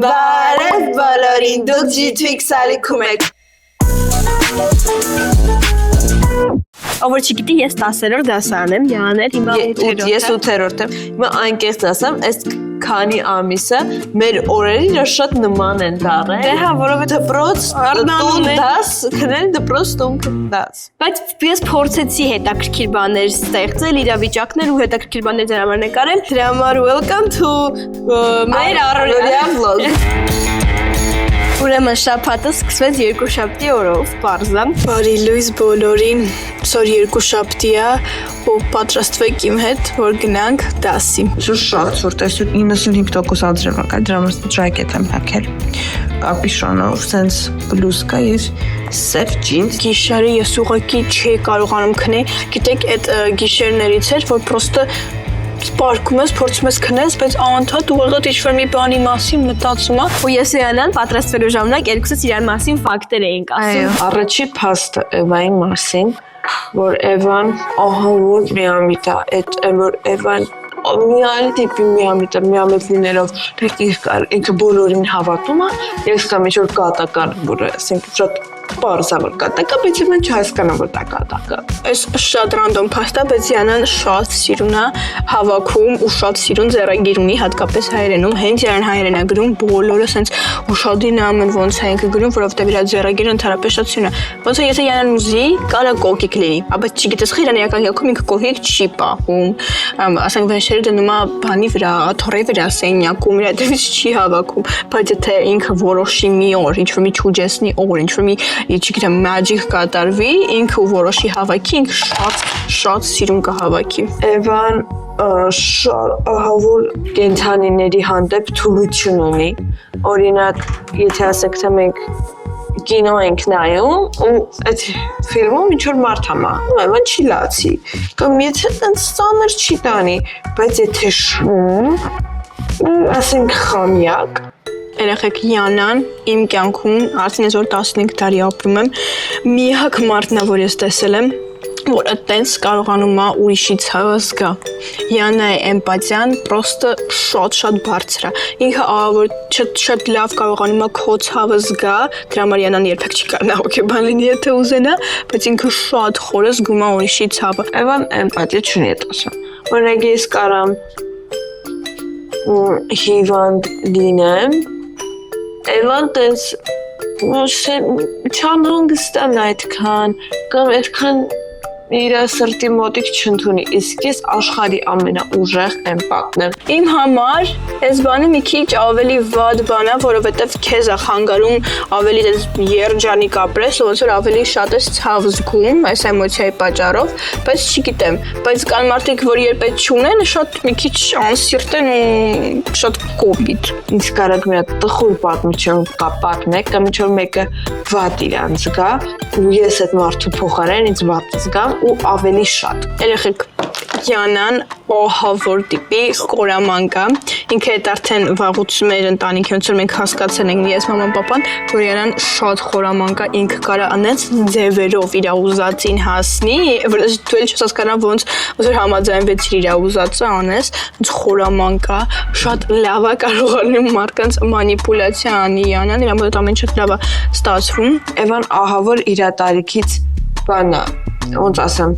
Բարև բոլորին, դուք G-Twix ալիքում եք։ Ով որ չգիտի, ես 10-րդ դասարան եմ, Յաներ, հիմա 8-րդ։ Ես 8-րդ եմ։ Հիմա անկեղծ ասեմ, այս քանի ամիսը մեր օրերը շատ նման են դառել։ Դե հա, որովհետեւ դպրոց, տուն դաս, քնել դպրոց տուն դաս։ Բայց ես փորձեցի հետաքրքիր բաներ ստեղծել, իրավիճակներ ու հետաքրքիր բաներ ձեր համար նկարել։ Դրա համար welcome to մեր առօրյա vlog։ Ուրեմն շաբաթը սկսվեց երկուշաբթի օրով, պարզա։ Բարի լույս բոլորին, սոր երկուշաբթի է, ու պատրաստվեք իմ հետ, որ գնանք դասի։ Շատ ցուրտ է, 95% ադրևա կա, դրա համար ջակետ եմ հագել։ Կապիշոնով, սենց բլուզկա եւ սև ջինս։ Գիշերը ես ուղղակի չի կարողանում քնել, գիտեք, այդ գիշերներից էր, որ պրոստը սպարկում ես, փորձում ես քնես, բայց անընդհատ ուղղակի ինչ-որ մի բանի մասին մտածում ես։ Ու ես ու Յանան պատրաստվելու ժամանակ երկուսս իրար մասին ֆակտեր էինք ասում։ Առաջի փաստը Էվայի մասին, որ Էվան ահավոր միամիտ է, այդ որ Էվան միայն տիպի միամիտ լինելով ինքը բոլորին հավատում է, ես կամ ինչ-որ կատական, որ ասենք շատ պարզավոր կատակա, բայց ես չհասկանամ, որ դա կատակա։ Այս շատ ռանդոմ փաստ է, բայց Յանան շատ սիրուն է հավաքում ու շատ սիրուն ձեռագիր ունի, հատկապես հայերենում, հենց իրան հայերեն է գրում, բոլորը սենց ուշադին ամեն ոնց է ինքը գրում, որովհետև իր ձեռագիրը ընդհանրապես շատ սիրուն է։ Ոնց է եթե Յանան ուզի, կարա կողիկ լինի, բայց չգիտես խի իրան իրական ելքում ինքը կողիկ չի պահում, ասենք վեշերը դնում է բանի վրա, թորի վրա, սենյակում, իր հետևից չի հավաքում, բայց եթե ինքը որոշի մի օր, ինչ-որ մի չուջեսնի օր, ինչ-որ մի չգիտեմ, magic կատարվի, ինքը որոշի հավաքի, ինքը շատ սիրուն կհավաքի։ Էվան շատ ահավոր կենդանիների հանդեպ թուլություն ունի։ Օրինակ, եթե ասենք թե մենք կինո ենք նայում ու այդ ֆիլմում ինչ-որ մարդ է մահում, Էվան չի լացի։ Կամ եթե տենց ծանր չի տանի, բայց եթե շուն, ասենք խամյակ, Երեխեք Յանան իմ կյանքում արդեն այսօր 15 տարի ապրում եմ, միակ մարդն է, որ ես տեսել եմ, որ այդտենց կարողանում է ուրիշի ցավը զգա։ Յանայի էմպաթիան պրոստը շատ բարձր է։ Ինքը ահավոր շատ լավ կարողանում է քո ցավը զգա, դրա համար Յանան երբեք չի կարող հոգեբան լինի, եթե ուզենա, բայց ինքը շատ խորը զգում է ուրիշի ցավը։ Էվան էմպաթիա չունի այդ ասում։ Օրինակ ես կարամ հիվանդ լինեմ, Էվան տենց չանհանգստան այդքան, կամ այդքան իր սրտի մոտիկ չընդունի, իսկ ես աշխարհի ամենաուժեղ էմպաթն եմ։ Իմ համար այս բանը մի քիչ ավելի վատ բան է, որովհետև քեզ է խանգարում ավելի երջանիկ ապրես, ոնց որ ավելի շատ ես ցավ զգում այս էմոցիայի պատճառով, բայց չգիտեմ, բայց կան մարդիկ, որ երբ այդ չունեն, շատ մի քիչ անսիրտ են ու շատ կոպիտ։ Ինձ կարակ մի հատ տխուր պատմություն պատմեք, կամ ինչ-որ մեկը վատ իրան զգա, ու ես այդ մարդու փոխարեն ինձ վատ զգամ ու ավելի շատ։ Երեխեք Յանան ահավոր տիպի խորամանկ է, ինքը այդ արդեն վաղուց մեր ընտանիքի ոնց որ մենք հասկացել ենք ես մաման պապան, որ Յանան շատ խորամանկ է, ինքը կարա անենց ձևերով իր ուզածին հասնի, որ դու էլ չես հասկանա ոնց որ համաձայնվեցիր իր ուզածը անես, ոնց խորամանկ է, շատ լավ է կարողանում մարդկանց մանիպուլյացիա անի Յանան, իր մոտ ամեն շատ լավ է ստացվում։ Էվան ահավոր իր տարիքից բանա, ոնց ասեմ,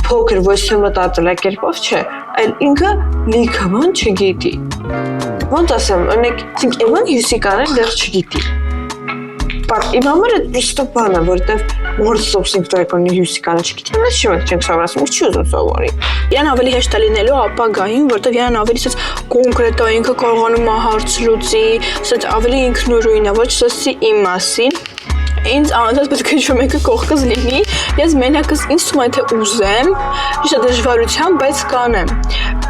փոքր ոչ թե մտածելակերպով չէ, այլ ինքը լիքը բան չգիտի։ Ոնց ասեմ, օրինակ, Էվան հյուսիկանեն դեռ չգիտի։ Իմ համար այդ պրոստը բան է, որտեվ մորս սոբսինք տոյկոնի հյուսիկանը չգիտի, ես չենք սովորասում, չի ուզում սովորի։ Իրան ավելի հեշտ է լինելու ապագային, որտեվ իրան ավելի սենց կոնկրետ է, ինքը կարողանում է հարց լուծի, սենց ավելի ինքնուրույն է, ոչ սոսի իմ մասին։ Ինձ անընդհատ պետք է ինչ-որ մեկը կողքս լինի, ես մենակս ինձ թվում է թե ուզեմ, ճիշտ է դժվարությամբ, բայց կանեմ։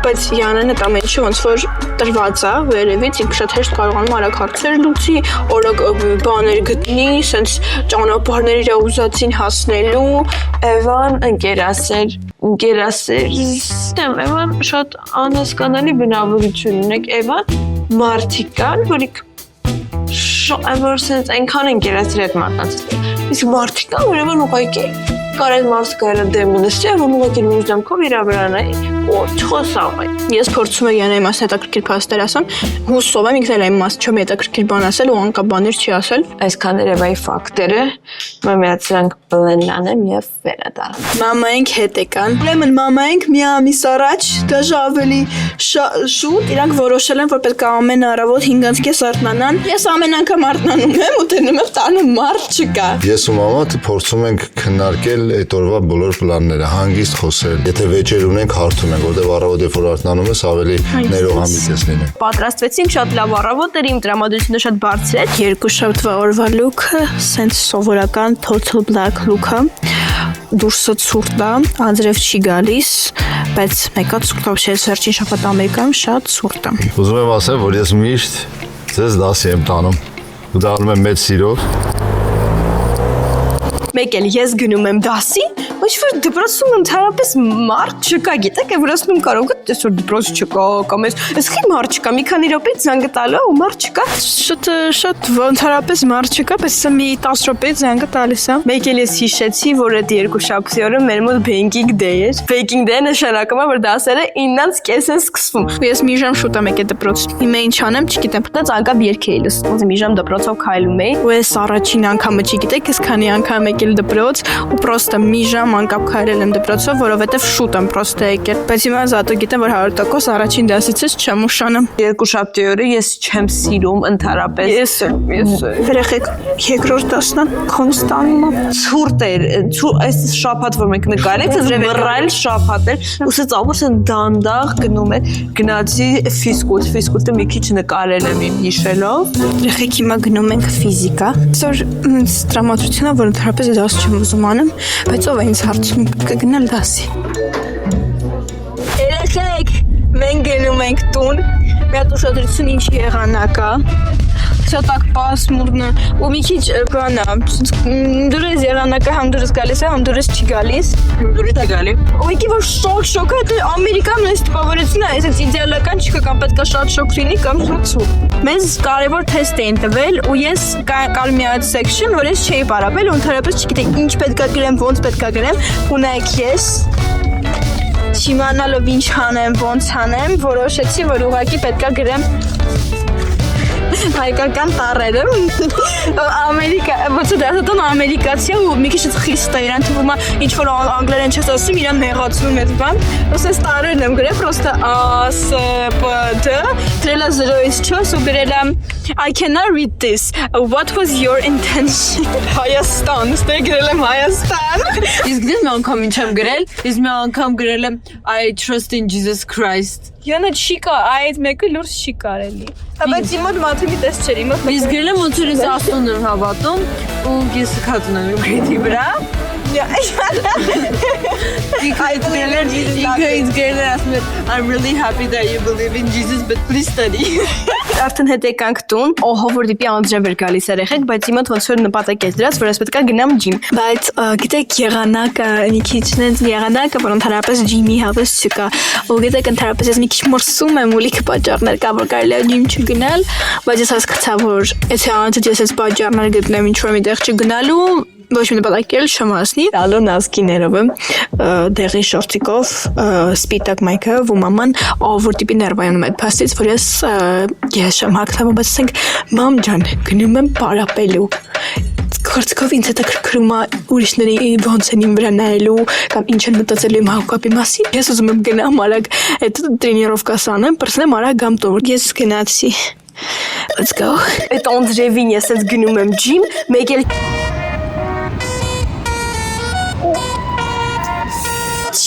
Բայց Յանանը այդ ամեն ինչը ոնց որ տրված է վերևից, ինքը շատ հեշտ կարողանում արագ հարցեր լուծի, օրակ բաներ գտնի, սենց ճանապարհներ իր ուզածին հասնելու։ Էվան ընկերասեր, Էվան շատ անհասկանալի բնավորություն ունեք, Էվան մարդիկ կան, որիկ որ սենց այնքան ընկերացրի այդ մարդկանց, իսկ մարդիկ կան, որ Էվան ուղղակի կարել մարդ կարել դեմը նստի, որ ուղղակի նույն դեմքով իր վրա նայի, ու չխոսավ այն։ Ես փորձում եմ յանա մաս հետաքրքիր փաստեր ասեմ, հուսով եմ ինքն էլ այն մաս չեմ հետաքրքիր բան ասել ու անկապ բաներ չի ասել։ Այսքան երևայի ֆակտերը մամայացրանք բլենանեմ եւ վերադառնամ։ Մամայինք հետ եկան։ Ուրեմն մամայինք մի ամիս առաջ, դաժե ավելի շուտ իրանք որոշել են, որ պետք է ամեն առավոտ 5:30 արթնանան։ Ես ամեն անգամ արթնանում եմ ու դնում եմ տանը մարդ չկա։ Ես ու մամա փորձում ենք քննարկել այդ օրվա բոլոր պլանները, հանգիստ խոսել։ Եթե վեճեր ունենք, հարթում ենք, որտեղ առավոտ երբ որ արթնանում ես, ավելի ներողամիտ ես լինում։ Պատրաստվեցինք, շատ լավ առավոտ էր, իմ տրամադրությունը շատ բարձր էր։ Երկուշաբթվա օրվա լուքը, սենց սովորական total black look-ը։ Դուրսը ցուրտ է, անձրև չի գալիս, բայց մեկը ցուրտ է, վերջին շաբաթ Ամերիկայում շատ ցուրտ է։ Ուզում եմ ասել, որ ես միշտ ձեզ դասի եմ տանում։ Ու դա անում եմ մեծ սիրով։ Մեկ էլ ես գնում եմ դասի, ոչ որ դպրոցում ընդհանրապես մարդ չկա, գիտեք, վրացնում կարող է այսօր դպրոց չկա, կամ այս քիչ մարդ չկա, մի քանի րոպե զանգը տալու ու մարդ չկա։ Շատ ընդհանրապես մարդ չկա, բայց սա մի 10 րոպե զանգը տալիս է։ Մեկ էլ ես հիշեցի, որ այդ երկուշաբթի օրը մեր մոտ Banking Day էր։ Banking Day-ը նշանակում է, որ դասերը 9:30 են սկսվում։ Ես մի ժամ շուտ եմ եկել դպրոց։ Իմը ինչ անեմ, չգիտեմ։ Դա անկապ երգ էի լսում, մի ժամ դպրոցով քայլում էի։ Ու ես առաջին անգամը չգիտեք, ես քանի անգամ եկել դպրոց ու պրոստը մի ժամ անկապ քայլել եմ դպրոցով, որովհետև շուտ եմ պրոստը եկել։ Բայց հիմա զատո գիտեմ, որ 100% առաջին դասից չեմ ուշանում։ Երկուշաբթի օրը ես չեմ սիրում ընդհանրապես։ Ես Երեխեք երկրորդ դասն Կոնստանտինը ցուրտ էր, այս շաբաթ որ մենք նկարել ենք, մռայլ շաբաթ էր, ուսից ամուսն դանդաղ գնում էր, գնացի ֆիզկուլտը մի քիչ նկարել եմ իմ հիշելով։ Երեխեք հիմա գնում ենք ֆիզիկա։ Այսօր տրամադրությունն որ ընդհանրապես դաս չեմ ուզում անում, բայց ով է ինձ հարցում կգնալ դասի։ Երեխեք, մենք գնում ենք տուն։ Մի հատ ուշադրություն ինչի եղանակ է։ Все так пасмурно. У մի քիչ բանա, դուրս եղանակը համ դուրս գալիս է, համ դուրս չի գալիս։ Դուրս է գալի։ Ուղղակի որ շոկ է, դա Ամերիկան այս տպավորությունն է, այսպես իդեալական չկա, կամ պետք է շատ շոկ լինի, կամ ցուրտ։ Մեզ կարևոր թեստ էին տվել, ու ես կար մի հատ section, որ ես չէի պարապել, ու ընդհանրապես չգիտեի ինչ պետք է գրեմ, ոնց պետք է գրեմ, ու նայեք ես չիմանալով ինչ անեմ, ոնց անեմ, որոշեցի, որ ուղղակի պետք է գրեմ հայկական տառերը Ամերիկա, ոնց է դա ամերիկացի ու մի քիչ խիստ է իրան թվում է ինչ որ անգլերեն չես ասում իրան նեղացնում այդ բան ոսես տառերն եմ գրել պրոստը ASPD դրելա 0-ից 4 ու գրելա I cannot read this what was your intention Հայաստան ստե գրել եմ Հայաստան Իսկ դες մի անգամ ինչ եմ գրել, իսկ մի անգամ գրել եմ I trust in Jesus Christ Յանը չի կա, այդ մեկը լուրջ չի կարելի Բայց իմ մոտ մաթեմի տես չէր, իմ մոտ Իսկ գրել եմ ոնց որ ես Աստծուն եմ հավատում ու ես քածուն եմ գրեթի վրա Այդ գրել ասում եմ I'm really happy that you believe in Jesus but please study Արդեն հետ եկանք տուն, օհո որ դիպի անձրև էր գալիս երեխեք, բայց հիմա ոնց որ նպատակ ես դրած, որ ես պետք է գնամ ջիմ։ Բայց գիտեք եղանակը մի քիչ նենց եղանակը, որ ընդհանրապես ջիմի հավես չկա։ Ու գիտեք ընդհանրապես ես մի քիչ մրսում եմ ու լիքը պատճառներ կա, որ կարելի է ջիմ չգնալ, բայց ես հասկացա, որ եթե անցած ես այս պատճառները գտնեմ ինչ-որ մի տեղ չգնալու ոչ մի նպատակ էլ չեմ հասնի։ Ալոն ասկիներով եմ դեղի շորտիկով սպիտակ մայքը ու մաման որ տիպի ներվայանում այդ փաստից որ ես չեմ հագնում բայց ասենք մամ ջան գնում եմ պարապելու Քարտկով ինձ հետաքրքրում է ուրիշների ոնց են իմ վրա նայելու կամ ինչ են մտածելու իմ հակապի մասին։ Ես ուզում եմ գնամ արագ այդ տրենիրովկաս անեմ, պրսնեմ արագ գամ տոր։ Ես գնացի։ Let's go։ Այդ անձրևին ես ես գնում եմ ջիմ, մեկ էլ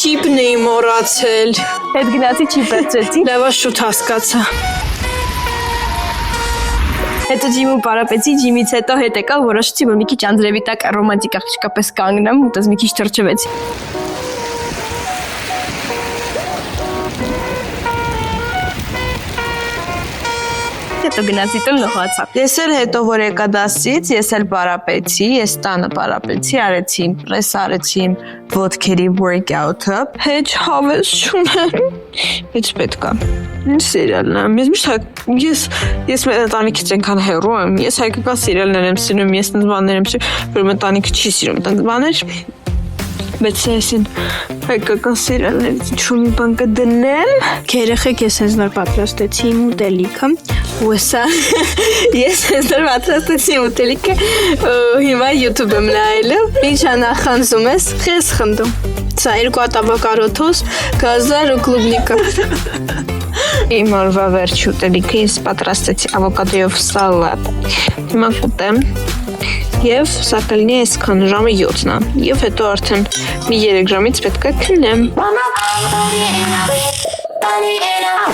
Չիպն էի մոռացել։ հետ գնացի չի վերցրեցի։ Լավա շուտ հասկացա։ Հետո ջիմը պարապեցի, ջիմից հետո հետ եկա ու որոշեցի, որ մի քիչ անձրևի տակ ռոմանտիկ աղջիկապես կանգնեմ ու դες մի քիչ թրջվեցի։ Հետո գնացի տուն լողացա։ Ես էլ հետո որ եկա դասից, ես էլ պարապեցի, ես տանը պարապեցի, արեցի, պրես արեցի ոտքերի workout-ը, հեչ հավես չունեմ, հեչ պետք է։ Ինչ սիրիալն եմ, ես ընտանիքից ենքան հեռու եմ, ես հայկական սիրիալներ եմ սիրում, ես նենց բաներ եմ սիրում, որ ընտանիքը չի սիրում, նենց բաներ Բայց այսին հայկական սերիալներից ինչ-որ մի բան կդնեմ։ Երեխեք ես հենց նոր պատրաստեցի իմ ուտելիքը ու սա ես հենց նոր պատրաստեցի իմ ուտելիքը հիմա YouTube եմ նայելով ինչ անախանձում ես խես խնդում սա 2 հատ ավոկադոս գազար ու կլուբնիկա Իմ օրվա վերջի ուտելիքը ես պատրաստեցի ավոկադոյով սալատ Հիմա կուտեմ Եվ սա կլինի այսքան ժամը 7-ն է Եվ հետո արդեն մի 3 ժամից պետք է քնեմ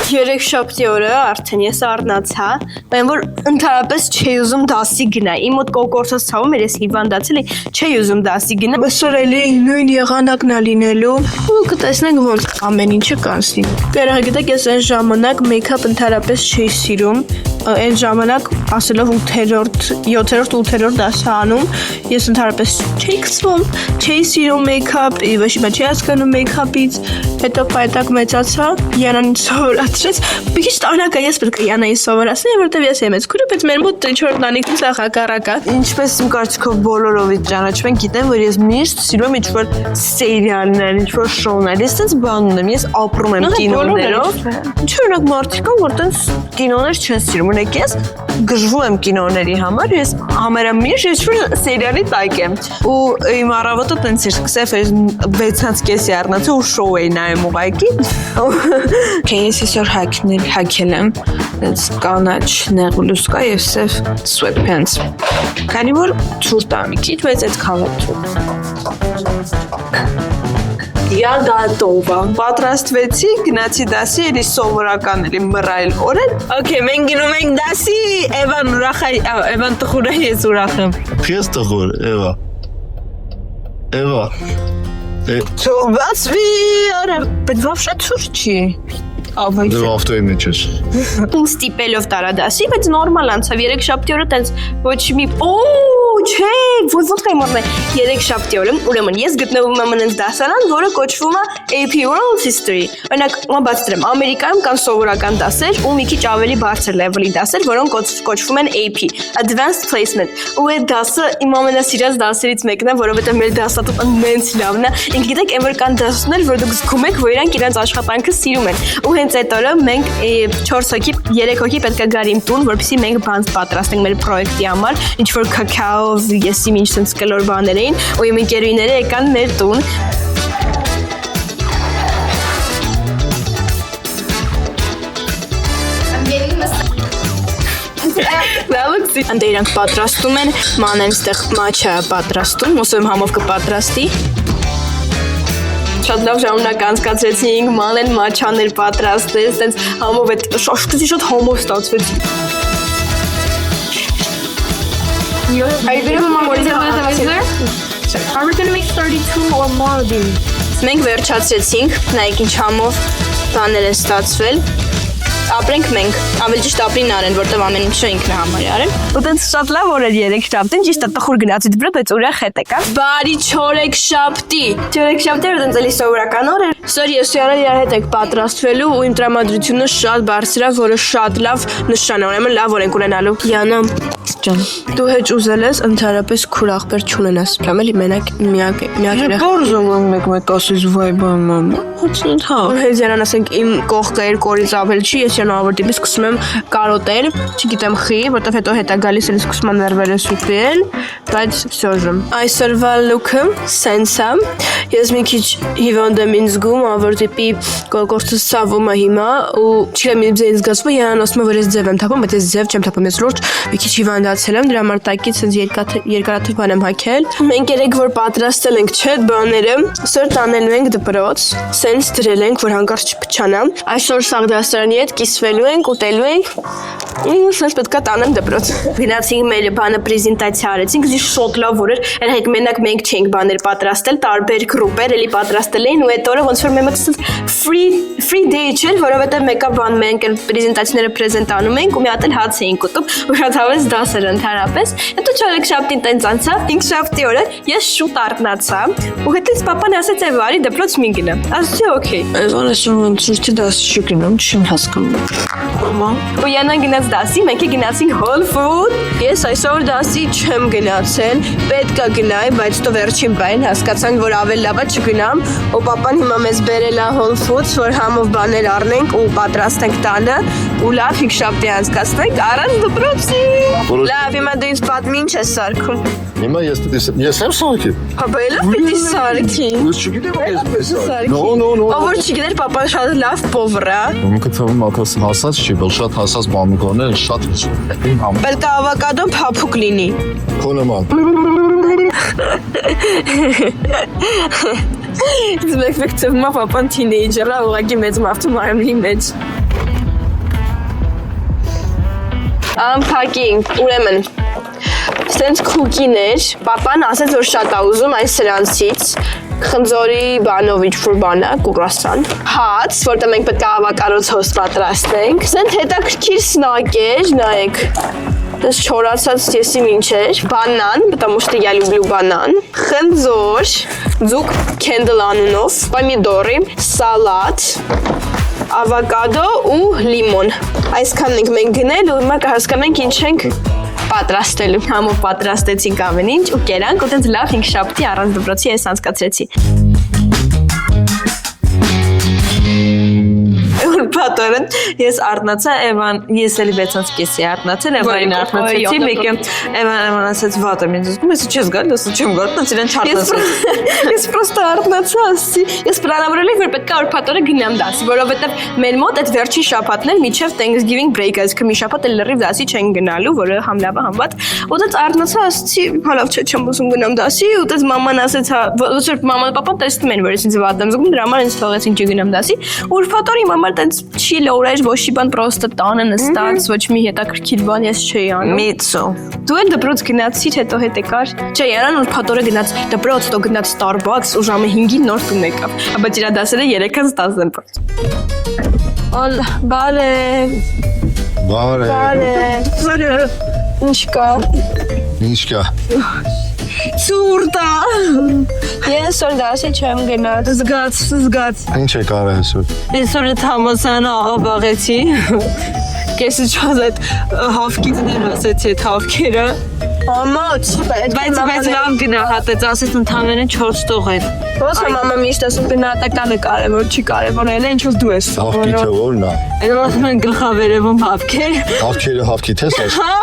Երեքշաբթի օրը արդեն ես առնացա, բայց որ ընդհանրապես չի ուզում դասի գնալ։ Իմ մոտ կոկորտս ցավում էր, ես հիվանդացել էի, չի ուզում դասի գնալ։ Այսօր էլի նույն եղանակն է լինելու ու կտեսնենք ոնց ամեն ինչը կանցնի։ Դեռ գիտեք ես այն ժամանակ մեյքափ ընդհանրապես չի սիրում այն ժամանակ ասելով 7-րդ 8-րդ դասարանում ես ընդհանրապես չի գցվում, չի սիրում մեյքափ, ոչ մի չի հասկանում մեյքափից, հետո պայտակ մեծացա, Յանան սովորացրեց, մի քիչ տանակ է ես պետք է Յանային սովորացնեմ, որտեվ ես եմ այս քուրը, բայց մեր մոտ 4 տանիքից հակառակա։ Ինչպես իմ կարծիքով բոլորովից ճանաչում են, գիտեմ, որ ես միշտ սիրում եմ ինչ-որ սերիալներ, ինչ-որ շոուներ, ես տենց բան ունեմ, ես ապրում եմ կինոներով։ Ինչ օրինակ մարդիկ կան, որ տենց կինոներ չեն սիրում, ունեք ես գժվում եմ կինոների համար, ես համարամիշ ինչ-որ սերիալի տակ եմ։ Ու իմ առավոտը տենց էր սկսել 6-ից կեսի առնացի ու շոու էի նայում ուղղակի։ Ես այսօր հագել եմ տենց կանաչ նեղլուսկա եւ սև sweatpants։ Քանի որ ցուրտ է մի քիչ, բայց այդքան է ցուրտ։ Я готова։ Պատրաստվեցի, գնացի դասի, էլի սովորական էլի մռայլ օրեր։ Okay, մենք գնում ենք դասի, Էվան ուրախ է, Էվան տխուր է, ես ուրախ եմ։ Ես տխուր, Էվա։ Բացվի, արա, բայց вообще ցուրտ չի։ Դու ավտոյի մեջ ես։ Ու ստիպելով տարա դասի, բայց նորմալ անցավ երեքշաբթի օրը տենց ոչ մի չէ, ոնց կայմորն է երեքշաբթի օրը, ուրեմն ես գտնվում եմ այնց դասարան, որը կոչվում է AP World History։ Օրինակ, բացատրեմ, Ամերիկայում կան սովորական դասեր ու մի քիչ ավելի բարձր level-ի դասեր, որոնք կոչվում են AP, Advanced Placement։ Ու այդ դասը իմ ամենասիրած դասերից մեկն է, որովհետև մեր դասատուփը նենց լավն է։ Ինք գիտեք, այն որ կան դասներ, որ դուք զգում եք, որ իրանք իրենց աշխատանքը սիրում են։ Ու հենց այդ օրը մենք 4 հոգի, 3 հոգի պետք է գար իմ տուն, որպեսզի մենք բան պատրաստենք մեր պրոյեկտի համար, ինչ որ քաքաո, եսի ինչ sense կլոր բաներ էին, ու իմ ընկերուները եկան մեր տուն։ Անդ իրանք պատրաստում են, մանեն ստեղ մաչա պատրաստում, ոսում համով կպատրաստի։ Շատ լավ ժամանակ անցկացրեցինք, մանեն մաչաներ պատրաստեց, տենց համով այդ շաշկեցի շատ համով ստացվեց։ Are you gonna put more in there? Are we gonna make 32 or more of these? Մենք վերջացրեցինք, նայեք ինչ համով բաներ են ստացվել։ Ապրենք մենք, ավելի ճիշտ ապրին արեն, որտեղ ամեն ինչը ինքն է համարի արեն։ Ու տենց շատ լավ օրեր երեքշաբթին, ճիշտ է տխուր գնացի դպրոց, բայց ուրախ հետ եկա։ Բարի չորեքշաբթի։ Չորեքշաբթի օրը տենց էլի սովորական օր էր։ Սոր ես յանալ իրար հետ եք պատրաստվելու ու իմ տրամադրությունը շատ բարձր է, որը շատ լավ նշան է, ուրեմն լավ օր ենք ունենալու։ Յանա, ջան, դու հեչ ուզել ես ընդհանրապես քուր աղբեր չունենաս։ Կամ էլի մենակ միակ երեխա։ Որզում եմ մեկ ասես վայբա մամա։ Հոցնդ հա։ Հենց յանան ասենք իմ կողքը 2 օրից ավել չի, ես յան ավարտիպի սկսում եմ կարոտել, չգիտեմ խի, որտեղ հետո հետա գալիս էլ սկսում եմ ներվերը սուպել, բայց всё-ժմ։ Այսօրվա լուքը սենց է։ Ես մի քիչ հիվանդ եմ ինձ զգում, ավարտիպի կոկորտս ցավում է հիմա ու չգիտեմ ինձ զգացվում է, յանան ասում է որ ես ձև եմ թափում, բայց ես ձև չեմ թափում, ես լուրջ մի քիչ հիվանդացել եմ, դրա համար տակից սենց երկարաթիվ բան եմ հագել։ Մենք երեք որ պատրաստել ենք չէ բաները, սոր տանելու ենք դպրոց, սենց դրել ենք, որ հանկարծ չփչանա։ Այսօր սաղ դասարանի հետ կիսվելու ենք, ուտելու ենք։ Սենց պետքա տանեմ դպրոց։ Գնացինք մեր բանը պրեզենտացիա արեցինք, զի շոտ լավ որ էր, այն հետ մենակ մենք չենք բաներ պատրաստել, տարբեր գրուպեր էլի պատրաստել էին ու այդ օրը ոնց որ մենք free day չէր, որովհետև մեկը բան մենք էլ պրեզենտացիաները պրեզենտանում ենք ու մի հատ էլ հաց էինք ուտում, ու շատ հավես դասեր ընդհանրապես։ Հետո չորեքշաբթին տենց անցավ, հինգշաբթի օրը ես շուտ արթնացա ու հետո պապան ասեց է վարի դպրոց մի գնա։ Ասացի օքեյ։ Այսօր ասում ցույցի դաս չգնում, չեմ հասկանում։ Մամա։ Ու Յանան գնաց դասի, մենք գնացինք Whole Food։ ես այսօր դասի չեմ գնացել, պետք է գնայի, բայց դու վերջին բան հասկացանք, որ ավելի լավ է չգնամ, ու papan հիմա մեզ բերել է Whole Foods, որ համով բաներ առնենք ու պատրաստենք տանը, ու լավ հիշապտի անցկացնենք առանց դպրոցի։ Լավ, հիմա դու ինձ պատմի ինչ ես սարքում։ Հիմա ես եմ սարքի։ Հապա էլի պիտի սարքի։ Ես չգիտեմ ես պես սարքի։ No, no, no։ Ով որ չգիտեր, papan շատ լավ փովր է։ Ումքը թվում ակաս հասած չի, բայց շատ հասած բամիկոներ շատ համ։ Պետք է ավոկադոն փափուկ լինի։ Խոնոման։ It's effective ma papan teenager, ուղղակի մեծ մարդու մարմնի մեջ։ Unpacking, ուրեմն Սենց քուկիներ, papan ասաց որ շատ է ուզում այս սրանցից խնձորի բանով ինչ-որ բան է, կուրասան, հաց, որտեղ մենք պետք է ավոկադոց հոստ պատրաստենք, սենց հետաքրքիր սնակ էր, նայեք, դες չորացած եսիմ ինչ էր, բանան, потому что я люблю банан, խնձոր, ձուկ քենդլ անունով, պոմիդորի, սալատ, ավոկադո ու լիմոն, այսքանն ենք մենք գնել ու հիմա կհասկանանք ինչ ենք պատրաստելու։ Համով պատրաստեցինք ամեն ինչ ու կերանք ու տենց լավ 5 շաբթի առանց դպրոցի ես անցկացրեցի։ Պատորեն ես արտնացա Էվան, ես էլի 6:30-ի արտնացել, Էվանին արտնացեցի, մեկը Էվան ասաց վատը, ինձ ասում ես չես գալ, ասա չեմ գալ, նա իրեն չարտնացրեց։ Ես պրոստը արտնացա, ասի, ես պլանավորել եմ որ պետք է որ պատորը գնամ դասի, որովհետև մեր մոտ այդ վերջին շաբաթն էր միջև Thanksgiving break, այսինքն մի շաբաթ էլ լրիվ դասի չեն գնալու, որը համլավը համբատ, ու դից արտնացա, ասացի, հալավ չէ, չեմ ուզում գնամ դասի, ու դից մաման ասեց, որ մաման պապան տեսնում են, որ ես ինձ վատ եմ զգում, դրա համար ինձ թողեցին չգնամ դասի, ու պատորի մաման տենց չի լորեր ոչ մի բան պրոստը տանը նստած ոչ մի հետաքրքիր բան ես չէի անում միցո դու էլ դպրոց գնացիր հետո հետ եկար չէ երան որ փաթորը գնաց դպրոց դու գնաց Starbucks ու ժամը 5-ին նոր տուն եկավ բայց իր դասերը 3-ից 10-ն պրոց ալ բարե ինչ կա Սուրտա Ես որ դասի չեմ գնալ զգաց Ինչ է կարը այսօր Այսօր այդ համասանը աղաբաղեցի Կեսի չոզ այդ հավքիցներ ասեցի այդ հավքերը Ամաց Բայց լավ գնահատեց ասեց ընդամենը 4 տող են Ոնց է մամա միշտ ասում գնահատականը կարևոր չի կարևոր էլ ինչ դու ես Հավքիթը որն է Այդ ասում են գլխավերևում հավքեր Հավքերը հավքիթ ես ասում Հա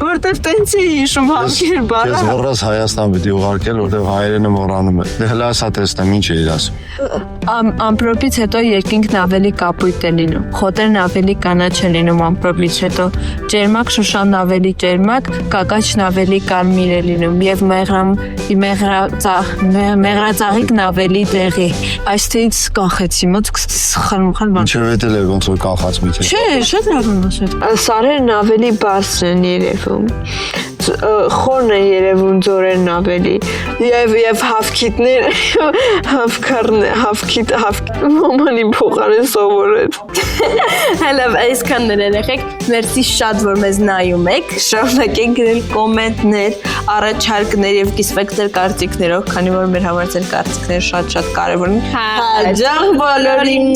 որտեվ տենց է հիշում հավքեր բառը Ես հորս Հայաստան պիտի ուղարկել որտեվ հայերենը մոռանում է Դե հլա ասա տեսնեմ ինչ է իր ասում Ամպրոպից հետո երկինքն ավելի կապույտ է լինում, խոտերն ավելի կանաչ է լինում ամպրոպից հետո, ջերմակ շուշանն ավելի ջերմակ, կակաչն ավելի կարմիր է լինում և մեղրածաղիկն ավելի դեղի։ Այստեղից կանխեցի, մոտ խրմխալ բան։ Ինչև էտել էր ոնց որ կանխած միթե։ Չէ, շատ լավ եմ ասել։ Սարերն ավելի բարձր են երևում խորն են երևում ձորերն ավելի եւ հավքիտներ հավքիտ մամանի փոխարեն սովորել Հələ այսքաններ երեխեք մերսի շատ որ մեզ նայում եք շարունակեք գրել կոմենտներ առաջարկներ եւ կիսվեք ձեր կարծիքներով քանի որ մեր համար ձեր կարծիքները շատ կարեւոր են հաջող բոլորին